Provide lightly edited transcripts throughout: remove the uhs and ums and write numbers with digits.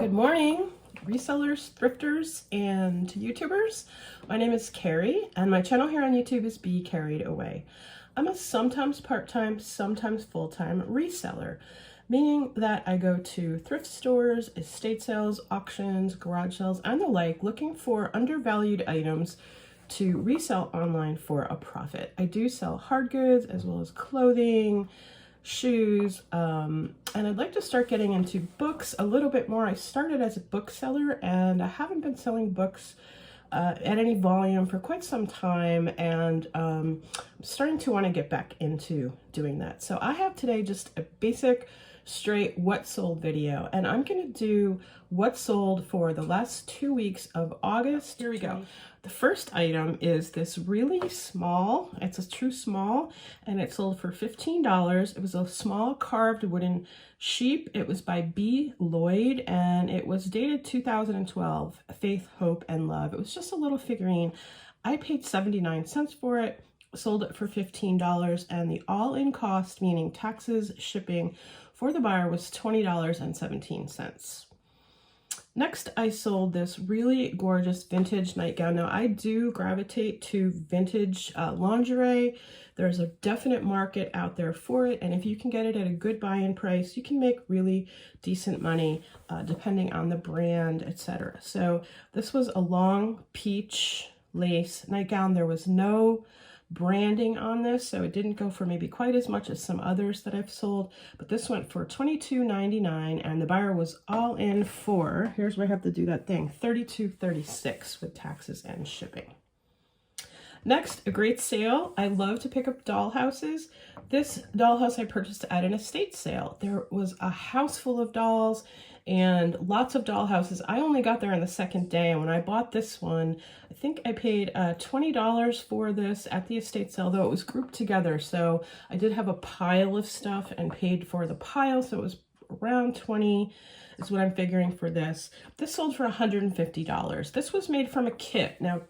Good morning, resellers, thrifters, and YouTubers. My name is Carrie, and my channel here on YouTube is Be Carried Away. I'm a sometimes part-time, sometimes full-time reseller, meaning that I go to thrift stores, estate sales, auctions, garage sales, and the like, looking for undervalued items to resell online for a profit. I do sell hard goods as well as clothing, shoes, and I'd like to start getting into books a little bit more. I started as a bookseller and I haven't been selling books at any volume for quite some time, and I'm starting to want to get back into doing that. So I have today just a basic straight what sold video, and I'm going to do what sold for the last 2 weeks of August. Here we go. The first item is this really small, it's a true small, and it sold for $15. It was a small carved wooden sheep. It was by B. Lloyd, and it was dated 2012, Faith, Hope, and Love. It was just a little figurine. I paid 79 cents for it, sold it for $15, and the all-in cost, meaning taxes, shipping, for the buyer was $20.17. Next, I sold this really gorgeous vintage nightgown. Now, I do gravitate to vintage lingerie. There's a definite market out there for it, and if you can get it at a good buy-in price, you can make really decent money depending on the brand, etc. So this was a long peach lace nightgown. There was no branding on this, so it didn't go for maybe quite as much as some others that I've sold, but this went for $22.99, and the buyer was all in for, here's where I have to do that thing, $32.36 with taxes and shipping. Next, a great sale. I love to pick up dollhouses. This dollhouse I purchased at an estate sale. There was a house full of dolls and lots of dollhouses. I only got there on the second day, and when I bought this one, I think I paid $20 for this at the estate sale, though it was grouped together. So I did have a pile of stuff and paid for the pile, so it was around $20 is what I'm figuring for this. This sold for $150. This was made from a kit. Now,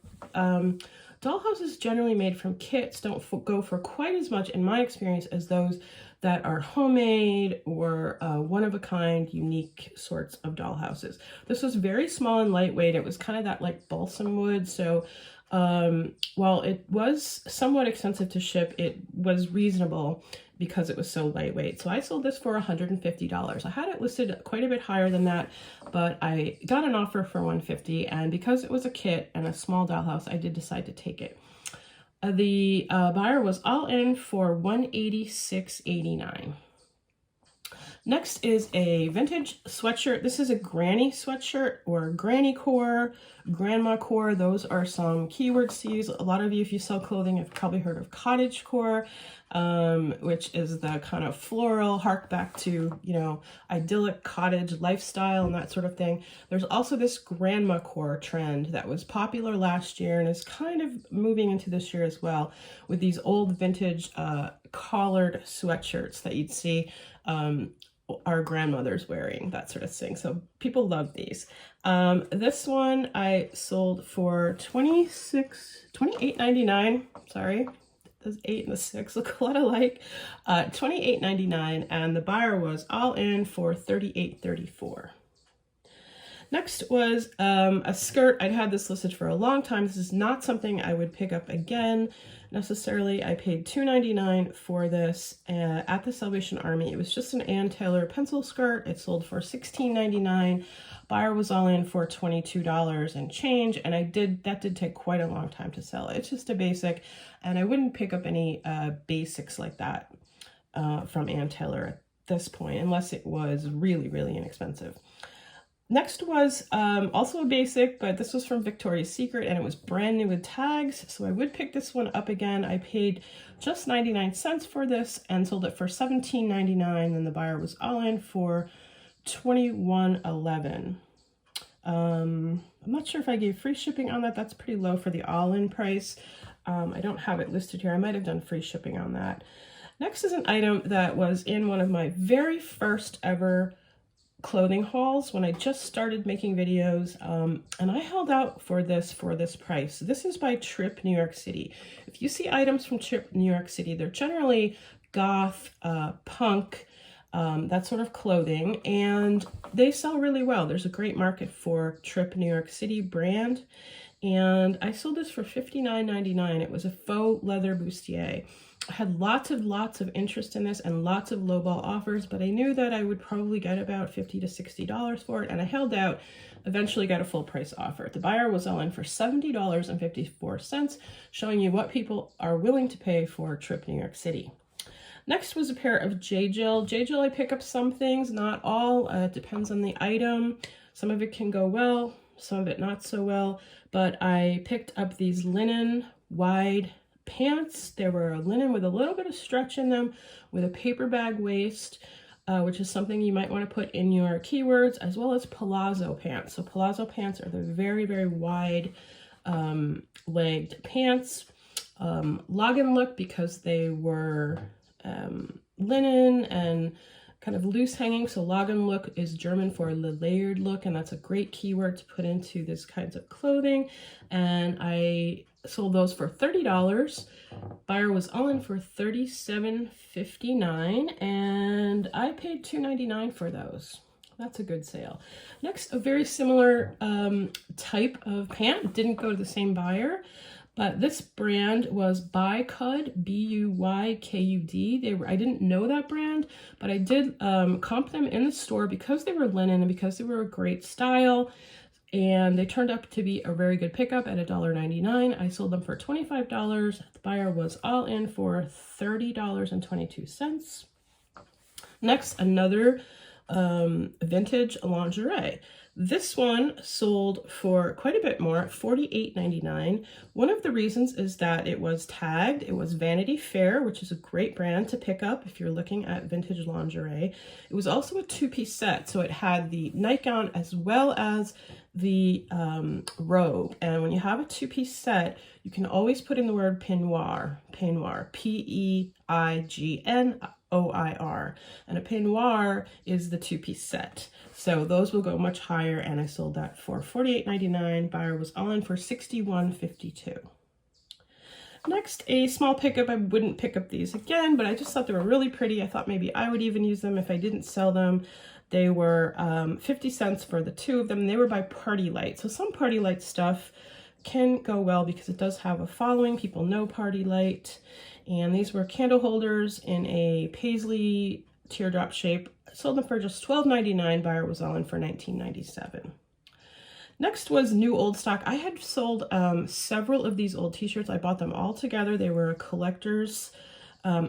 dollhouses generally made from kits don't go for quite as much, in my experience, as those that are homemade or one-of-a-kind, unique sorts of dollhouses. This was very small and lightweight. It was kind of that like balsam wood. So while it was somewhat expensive to ship, it was reasonable because it was so lightweight. So I sold this for $150. I had it listed quite a bit higher than that, but I got an offer for $150, and because it was a kit and a small dollhouse, I did decide to take it. The buyer was all in for $186.89. Next is a vintage sweatshirt. This is a granny sweatshirt or granny core, grandma core. Those are some keywords to use. A lot of you, if you sell clothing, have probably heard of cottage core, which is the kind of floral, hark back to, you know, idyllic cottage lifestyle and that sort of thing. There's also this grandma core trend that was popular last year and is kind of moving into this year as well, with these old vintage collared sweatshirts that you'd see our grandmothers wearing, that sort of thing. So people love these. This one I sold for $28.99. Sorry, those 8 and the 6 look a lot alike. $28.99, and the buyer was all in for $38.34. Next was a skirt. I'd had this listed for a long time. This is not something I would pick up again necessarily. I paid $2.99 for this at the Salvation Army. It was just an Ann Taylor pencil skirt. It sold for $16.99. Buyer was all in for $22 and change, and that did take quite a long time to sell. It's just a basic, and I wouldn't pick up any basics like that from Ann Taylor at this point, unless it was really, really inexpensive. Next was also a basic, but this was from Victoria's Secret, and it was brand new with tags, so I would pick this one up again. I paid just 99 cents for this and sold it for $17.99, and the buyer was all in for $21.11. I'm not sure if I gave free shipping on that. That's pretty low for the all-in price. I don't have it listed here. I might have done free shipping on that. Next is an item that was in one of my very first ever clothing hauls when I just started making videos, and I held out for this price. This is by Trip New York City. If you see items from Trip New York City, they're generally goth, punk, that sort of clothing, and they sell really well. There's a great market for Trip New York City brand, and I sold this for $59.99. It was a faux leather bustier. I had lots of interest in this and lots of lowball offers, but I knew that I would probably get about $50 to $60 for it, and I held out. Eventually got a full price offer. The buyer was all in for $70.54, showing you what people are willing to pay for Trip New York City. Next was a pair of J-Jill. J-Jill, I pick up some things, not all. It depends on the item. Some of it can go well, some of it not so well. But I picked up these linen wide pants. They were linen with a little bit of stretch in them, with a paper bag waist, which is something you might want to put in your keywords, as well as palazzo pants. So palazzo pants are the very, very wide legged pants. Login look, because they were linen and kind of loose hanging. So login look is German for the layered look, and that's a great keyword to put into this kinds of clothing. And I sold those for $30. Buyer was all in for $37.59, and I paid $2.99 for those. That's a good sale. Next, a very similar type of pant. Didn't go to the same buyer, but this brand was Buykud, B-U-Y-K-U-D. I didn't know that brand, but I did comp them in the store because they were linen and because they were a great style. And they turned up to be a very good pickup at $1.99. I sold them for $25. The buyer was all in for $30.22. Next, another vintage lingerie. This one sold for quite a bit more, $48.99. One of the reasons is that it was tagged. It was Vanity Fair, which is a great brand to pick up if you're looking at vintage lingerie. It was also a two-piece set, so it had the nightgown as well as the robe. And when you have a two-piece set, you can always put in the word peignoir, P-E-I-G-N-O-I-R, and a peignoir is the two-piece set. So those will go much higher, and I sold that for $48.99. Buyer was all in for $61.52. Next, a small pickup. I wouldn't pick up these again, but I just thought they were really pretty. I thought maybe I would even use them if I didn't sell them. They were 50 cents for the two of them. They were by Party Light. So some Party Light stuff can go well because it does have a following. People know Party Light. And these were candle holders in a paisley teardrop shape. I sold them for just $12.99. Buyer was all in for $19.97. Next was new old stock. I had sold several of these old t-shirts. I bought them all together. They were a collector's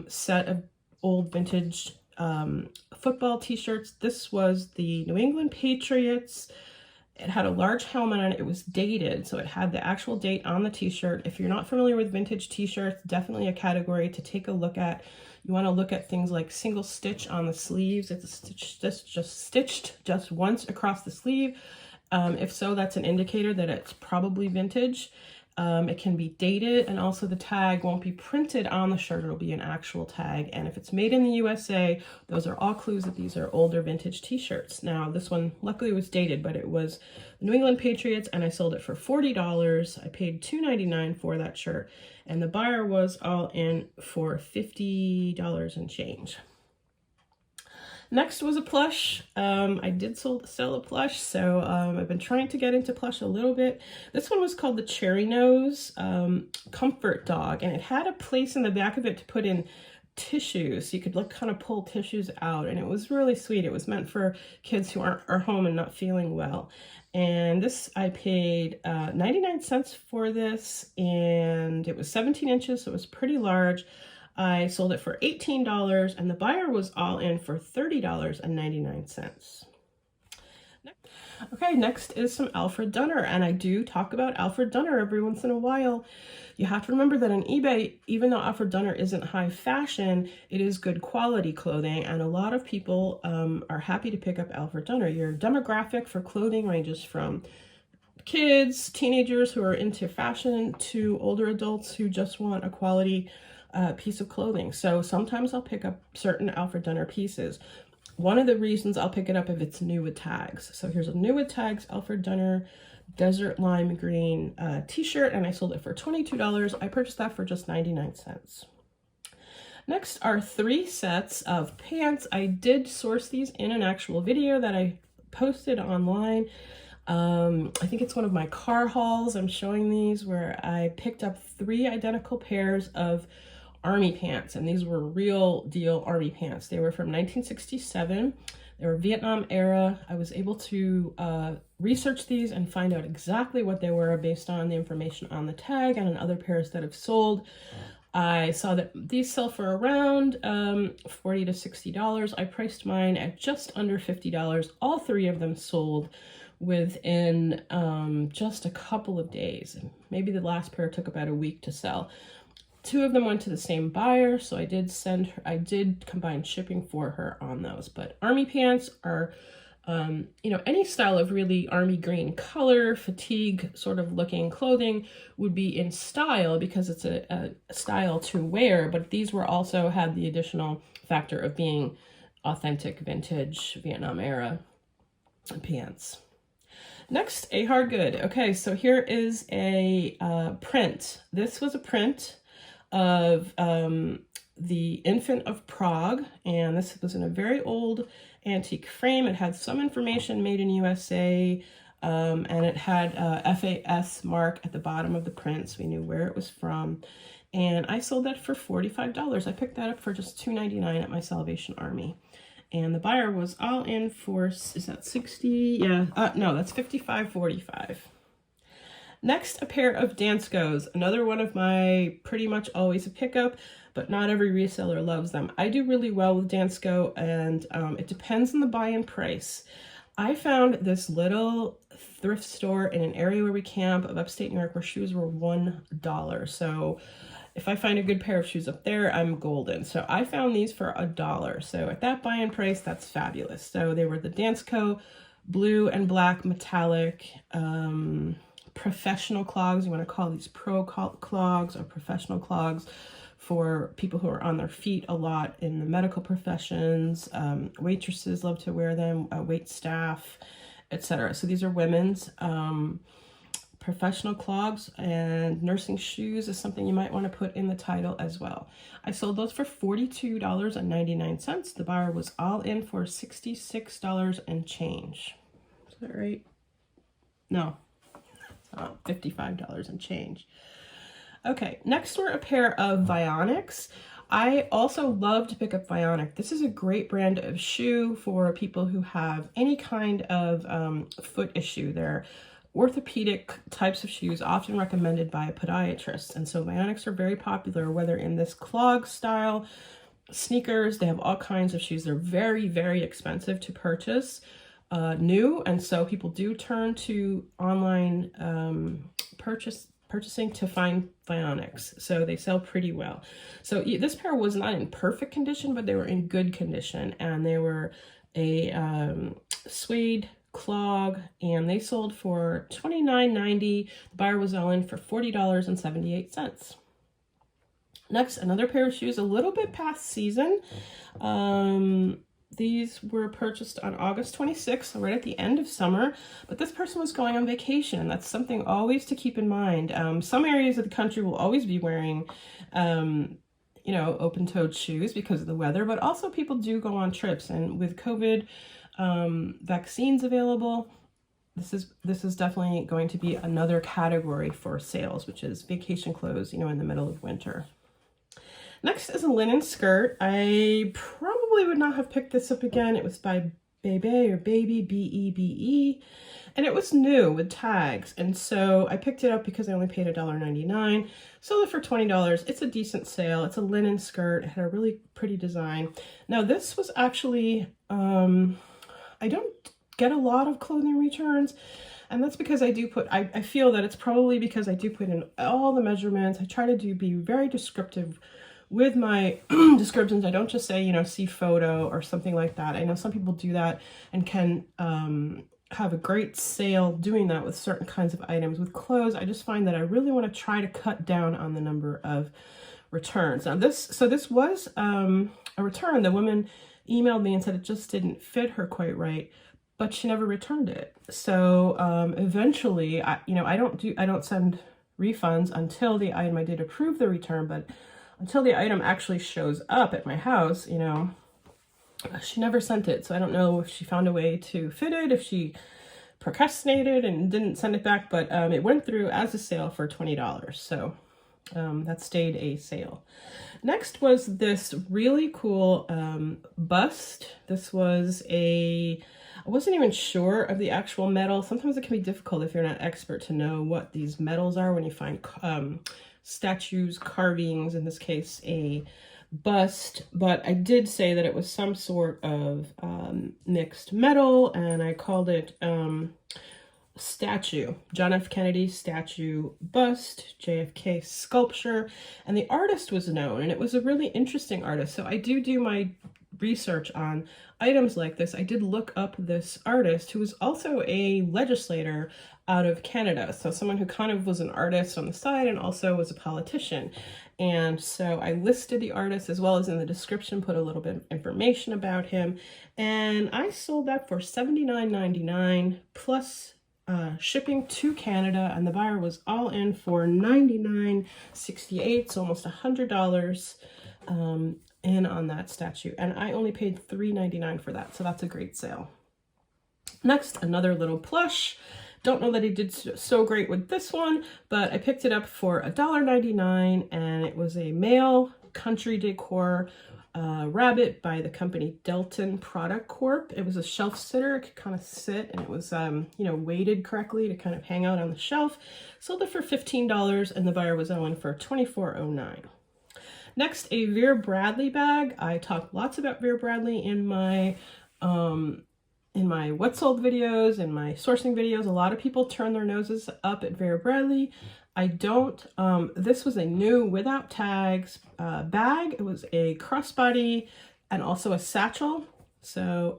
set of old vintage football t-shirts. This was the New England Patriots. It had a large helmet on it. It was dated, so it had the actual date on the t-shirt. If you're not familiar with vintage t-shirts, definitely a category to take a look at. You want to look at things like single stitch on the sleeves. It's a stitch just stitched just once across the sleeve. If so, that's an indicator that it's probably vintage. It can be dated, and also the tag won't be printed on the shirt. It'll be an actual tag. And if it's made in the USA, those are all clues that these are older vintage t-shirts. Now, this one luckily was dated, but it was New England Patriots, and I sold it for $40. I paid $2.99 for that shirt, and the buyer was all in for $50 and change. Next was a plush. I did sell a plush, so I've been trying to get into plush a little bit. This one was called the Cherry Nose Comfort Dog, and it had a place in the back of it to put in tissues. So you could like kind of pull tissues out, and it was really sweet. It was meant for kids who are home and not feeling well. And this, I paid 99 cents for this, and it was 17 inches, so it was pretty large. I sold it for $18, and the buyer was all in for $30.99. Okay, next is some Alfred Dunner, and I do talk about Alfred Dunner every once in a while. You have to remember that on eBay, even though Alfred Dunner isn't high fashion, it is good quality clothing, and a lot of people are happy to pick up Alfred Dunner. Your demographic for clothing ranges from kids, teenagers who are into fashion, to older adults who just want a quality piece of clothing. So sometimes I'll pick up certain Alfred Dunner pieces. One of the reasons I'll pick it up if it's new with tags. So here's a new with tags Alfred Dunner Desert Lime Green t-shirt, and I sold it for $22. I purchased that for just 99 cents. Next are 3 sets of pants. I did source these in an actual video that I posted online. I think it's one of my car hauls. I'm showing these where I picked up 3 identical pairs of army pants, and these were real deal army pants. They were from 1967. They were Vietnam era. I was able to research these and find out exactly what they were based on the information on the tag and on other pairs that have sold. I saw that these sell for around $40 to $60. I priced mine at just under $50. All 3 of them sold within just a couple of days. Maybe the last pair took about a week to sell. 2 of them went to the same buyer, so I did combine shipping for her on those. But army pants are, you know, any style of really army green color, fatigue sort of looking clothing would be in style because it's a style to wear, but these were also had the additional factor of being authentic vintage Vietnam era pants. Next, a hard good. Okay, so here is a print. This was a print of the Infant of Prague, and this was in a very old antique frame. It had some information, made in USA, and it had FAS mark at the bottom of the print, so we knew where it was from. And I sold that for $45. I picked that up for just $2.99 at my Salvation Army. And the buyer was all in for, is that 60? Yeah, no, that's $55.45. Next, a pair of Danskos, another one of my pretty much always a pickup, but not every reseller loves them. I do really well with Dansko, and it depends on the buy-in price. I found this little thrift store in an area where we camp of upstate New York where shoes were $1. So if I find a good pair of shoes up there, I'm golden. So I found these for $1. So at that buy-in price, that's fabulous. So they were the Dansko blue and black metallic professional clogs. You want to call these pro clogs or professional clogs for people who are on their feet a lot in the medical professions. Waitresses love to wear them, wait staff, etc. So these are women's professional clogs, and nursing shoes is something you might want to put in the title as well. I sold those for $42.99. The buyer was all in for $66 and change. Is that right? No. $55 and change. Okay, next were a pair of Vionics. I also love to pick up Vionic. This is a great brand of shoe for people who have any kind of foot issue. They're orthopedic types of shoes, often recommended by a podiatrist. And so Vionics are very popular, whether in this clog style, sneakers, they have all kinds of shoes. They're very, very expensive to purchase. New, and so people do turn to online purchasing to find Vionics. So they sell pretty well. So this pair was not in perfect condition, but they were in good condition, and they were a suede clog, and they sold for $29.90. The buyer was all in for $40.78. Next, another pair of shoes, a little bit past season. These were purchased on August 26th, so right at the end of summer, but this person was going on vacation. That's something always to keep in mind. Some areas of the country will always be wearing, you know, open-toed shoes because of the weather, but also people do go on trips, and with COVID vaccines available, this is definitely going to be another category for sales, which is vacation clothes, you know, in the middle of winter. Next is a linen skirt. I probably would not have picked this up again. It was by Bebe or Baby, B-E-B-E, and it was new with tags. And so I picked it up because I only paid $1.99. Sold it for $20. It's a decent sale. It's a linen skirt. It had a really pretty design. Now this was actually, I don't get a lot of clothing returns. And that's because I do put, I feel that it's probably because I do put in all the measurements. I try to be very descriptive with my descriptions. I don't just say, you know, see photo or something like that. I know some people do that and can have a great sale doing that with certain kinds of items. With clothes, I just find that I really want to try to cut down on the number of returns. Now this was a return. The woman emailed me and said it just didn't fit her quite right, but she never returned it. So eventually, I don't send refunds until the item I did approve the return, but until the item actually shows up at my house, you know, she never sent it. So I don't know if she found a way to fit it, if she procrastinated and didn't send it back, but it went through as a sale for $20. So that stayed a sale. Next was this really cool bust. This was I wasn't even sure of the actual metal. Sometimes it can be difficult if you're not expert to know what these metals are when you find statues, carvings, in this case a bust, but I did say that it was some sort of mixed metal, and I called it statue, John F. Kennedy statue bust, JFK sculpture, and the artist was known, and it was a really interesting artist. So I do my research on items like this. I did look up this artist who was also a legislator out of Canada, so someone who kind of was an artist on the side and also was a politician. And so I listed the artist, as well as in the description put a little bit of information about him, and I sold that for $79.99 plus shipping to Canada, and the buyer was all in for $99.68, so almost $100 in on that statue, and I only paid $3.99 for that, so that's a great sale. Next, another little plush. Don't know that he did so great with this one, but I picked it up for $1.99, and it was a male country decor rabbit by the company Delton Product Corp. It was a shelf sitter. It could kind of sit, and it was you know, weighted correctly to kind of hang out on the shelf. Sold it for $15, and the buyer was on for $24.09. Next, a Vera Bradley bag. I talked lots about Vera Bradley in my what sold videos, in my sourcing videos. A lot of people turn their noses up at Vera Bradley. I don't. This was a new without tags bag. It was a crossbody and also a satchel. So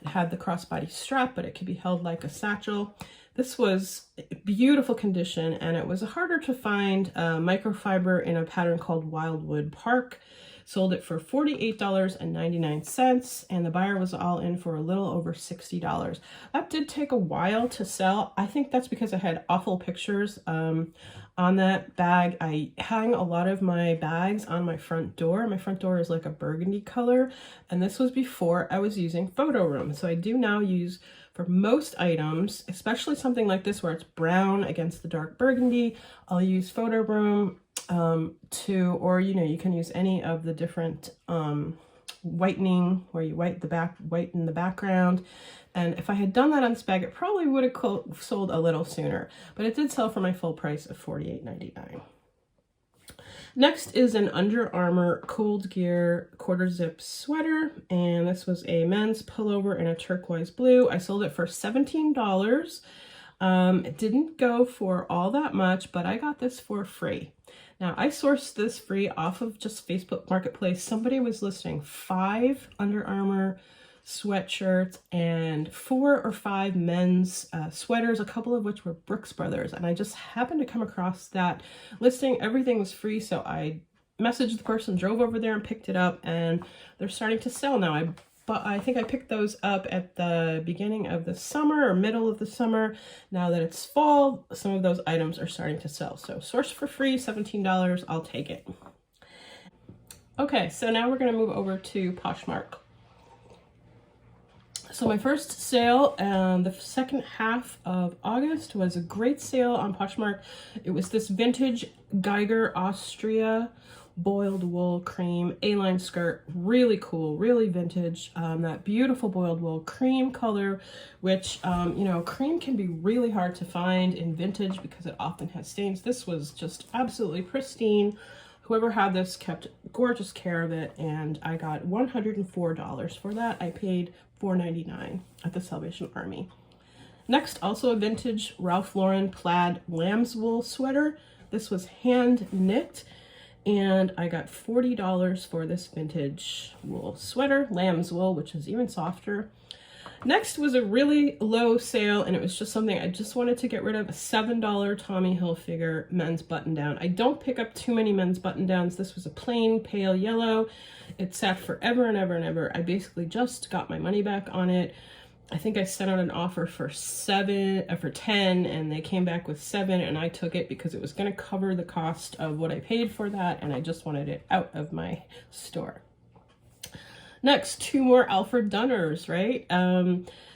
it had the crossbody strap, but it could be held like a satchel. This was beautiful condition, and it was harder to find microfiber in a pattern called Wildwood Park. Sold it for $48.99, and the buyer was all in for a little over $60. That did take a while to sell. I think that's because I had awful pictures on that bag. I hang a lot of my bags on my front door. My front door is like a burgundy color, and this was before I was using photo room. So I do now use, for most items, especially something like this where it's brown against the dark burgundy, I'll use photo room or you know, you can use any of the different whitening where you whiten the background. And if I had done that on this bag, it probably would have sold a little sooner, but it did sell for my full price of $48.99. Next is an Under Armour Cold Gear quarter zip sweater, and this was a men's pullover in a turquoise blue. I sold it for $17. It didn't go for all that much, but I got this for free. Now, I sourced this free off of just Facebook Marketplace. Somebody was listing 5 Under Armour sweatshirts and 4 or 5 men's sweaters, a couple of which were Brooks Brothers. And I just happened to come across that listing. Everything was free, so I messaged the person, drove over there and picked it up, and they're starting to sell now. But I think I picked those up at the beginning of the summer or middle of the summer. Now that it's fall, some of those items are starting to sell. So source for free, $17, I'll take it. Okay, so now we're gonna move over to Poshmark. So my first sale, the second half of August, was a great sale on Poshmark. It was this vintage Geiger Austria boiled wool cream A-line skirt. Really cool, really vintage. That beautiful boiled wool cream color, which you know, cream can be really hard to find in vintage because it often has stains. This was just absolutely pristine. Whoever had this kept gorgeous care of it, and I got $104 for that. I paid $4.99 at the Salvation Army. Next, also a vintage Ralph Lauren plaid lambswool sweater. This was hand knit, and I got $40 for this vintage wool sweater, lambswool, which is even softer. Next was a really low sale, and it was just something I just wanted to get rid of, a $7 Tommy Hilfiger men's button-down. I don't pick up too many men's button-downs. This was a plain pale yellow. It sat forever and ever and ever. I basically just got my money back on it. I think I sent out an offer for 10, and they came back with 7, and I took it because it was going to cover the cost of what I paid for that, and I just wanted it out of my store. Next, 2 more Alfred Dunners, right?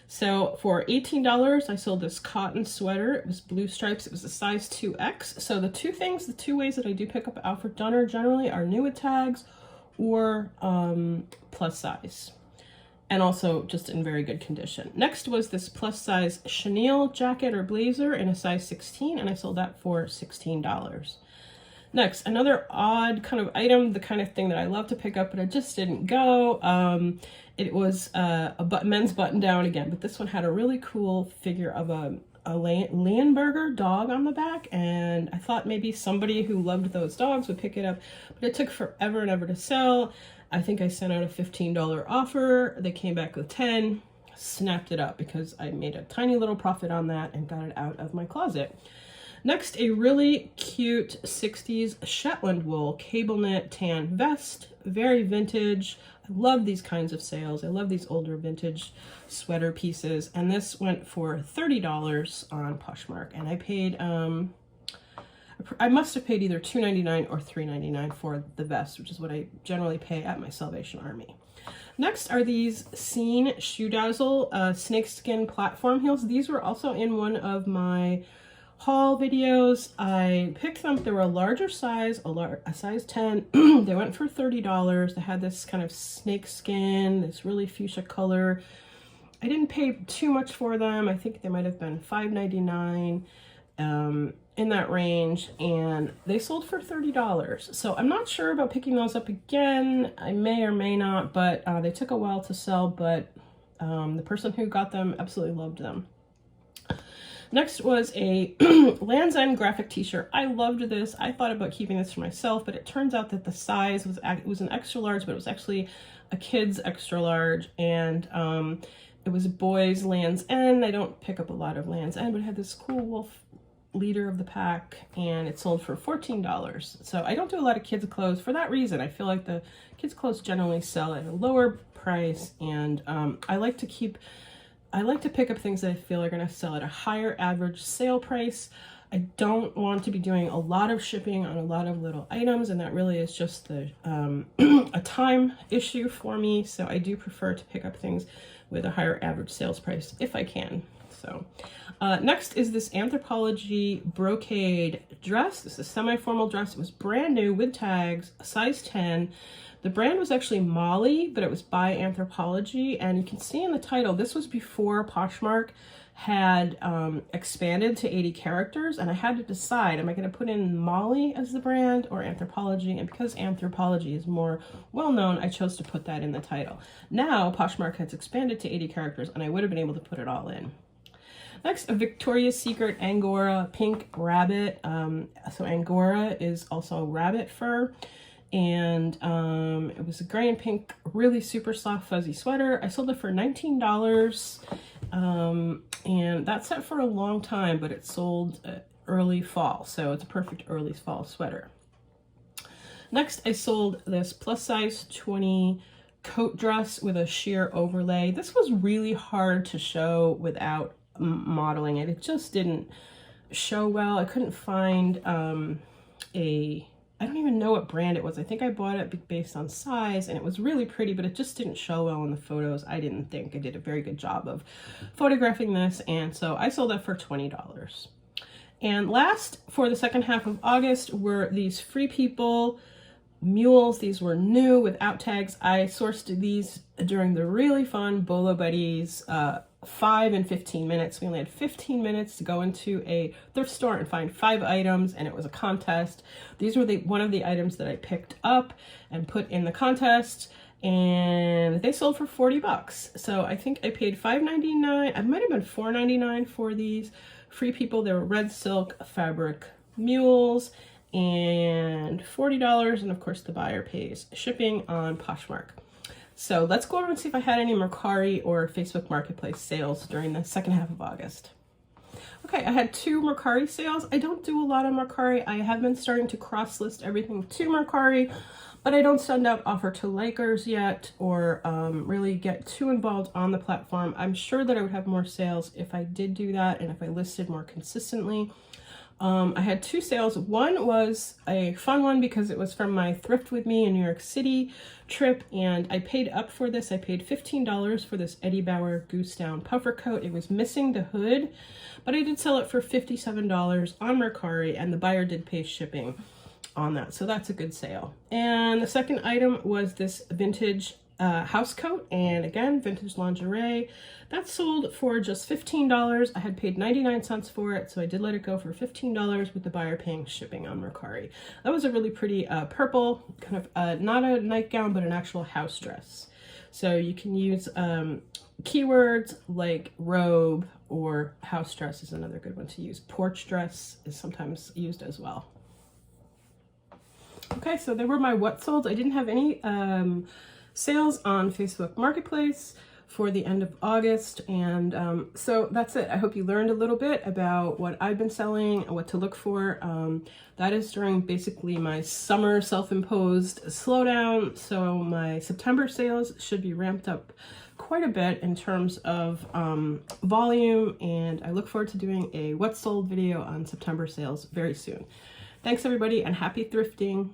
So for $18, I sold this cotton sweater. It was blue stripes. It was a size 2X. So the two ways that I do pick up Alfred Dunner generally are new with tags or plus size. And also just in very good condition. Next was this plus size chenille jacket or blazer in a size 16, and I sold that for $16. Next, another odd kind of item, the kind of thing that I love to pick up, but it just didn't go. It was a men's button down again, but this one had a really cool figure of a Leonberger dog on the back, and I thought maybe somebody who loved those dogs would pick it up, but it took forever and ever to sell. I think I sent out a $15 offer. They came back with 10, snapped it up because I made a tiny little profit on that and got it out of my closet. Next, a really cute 60s Shetland wool cable knit tan vest, very vintage. I love these kinds of sales. I love these older vintage sweater pieces. And this went for $30 on Poshmark, and I paid, I must have paid either $2.99 or $3.99 for the vest, which is what I generally pay at my Salvation Army. Next are these Scene Shoe Dazzle snakeskin platform heels. These were also in one of my haul videos. I picked them. They were a larger size, a size 10. They went for $30. They had this kind of snakeskin, this really fuchsia color. I didn't pay too much for them. I think they might have been $5.99. In that range, and they sold for $30. So I'm not sure about picking those up again. I may or may not, but they took a while to sell, but the person who got them absolutely loved them. Next was a Land's End graphic t-shirt. I loved this. I thought about keeping this for myself, but it turns out that the size was, it was an extra large, but it was actually a kid's extra large, and it was a boys Land's End. I don't pick up a lot of Land's End, but it had this cool wolf leader of the pack, and it sold for $14. So I don't do a lot of kids clothes for that reason. I feel like the kids clothes generally sell at a lower price, and I like to pick up things that I feel are going to sell at a higher average sale price. I don't want to be doing a lot of shipping on a lot of little items, and that really is just the a time issue for me. So I do prefer to pick up things with a higher average sales price if I can. So next is this Anthropology Brocade dress. This is a semi-formal dress. It was brand new with tags, a size 10. The brand was actually Molly, but it was by Anthropology, and you can see in the title, this was before Poshmark had expanded to 80 characters, and I had to decide, am I going to put in Molly as the brand or Anthropology? And because Anthropology is more well-known, I chose to put that in the title. Now, Poshmark has expanded to 80 characters, and I would have been able to put it all in. Next, a Victoria's Secret Angora pink rabbit. So Angora is also rabbit fur, and it was a gray and pink, really super soft fuzzy sweater. I sold it for $19, and that set for a long time, but it sold early fall, so it's a perfect early fall sweater. Next, I sold this plus size 20 coat dress with a sheer overlay. This was really hard to show without modeling it. It just didn't show well. I couldn't find I don't even know what brand it was. I think I bought it based on size, and it was really pretty, but it just didn't show well in the photos. I didn't think I did a very good job of photographing this, and so I sold that for $20. And last, for the second half of August, were these Free People mules. These were new without tags. I sourced these during the really fun Bolo Buddies 5 and 15 minutes. We only had 15 minutes to go into a thrift store and find 5 items, and it was a contest. These were one of the items that I picked up and put in the contest, and they sold for $40. So I think I paid $5.99. I might have been $4.99 for these Free People. They were red silk fabric mules, and $40, and of course the buyer pays shipping on Poshmark. So let's go over and see if I had any Mercari or Facebook Marketplace sales during the second half of August. Okay, I had 2 Mercari sales. I don't do a lot on Mercari. I have been starting to cross-list everything to Mercari. but I don't send out offer to likers yet or really get too involved on the platform. I'm sure that I would have more sales if I did do that and if I listed more consistently. I had 2 sales. One was a fun one because it was from my Thrift With Me in New York City trip, and I paid up for this. I paid $15 for this Eddie Bauer Goose Down puffer coat. It was missing the hood, but I did sell it for $57 on Mercari, and the buyer did pay shipping on that, so that's a good sale. And the second item was this vintage house coat, and again, vintage lingerie. That sold for just $15. I had paid 99 cents for it, so I did let it go for $15 with the buyer paying shipping on Mercari. That was a really pretty purple, kind of not a nightgown, but an actual house dress. So you can use keywords like robe, or house dress is another good one to use. Porch dress is sometimes used as well. Okay, so they were my what solds. I didn't have any sales on Facebook Marketplace for the end of August, and so that's it. I hope you learned a little bit about what I've been selling and what to look for. That is during basically my summer self-imposed slowdown, so my September sales should be ramped up quite a bit in terms of volume, and I look forward to doing a what sold video on September sales very soon. Thanks everybody, and happy thrifting.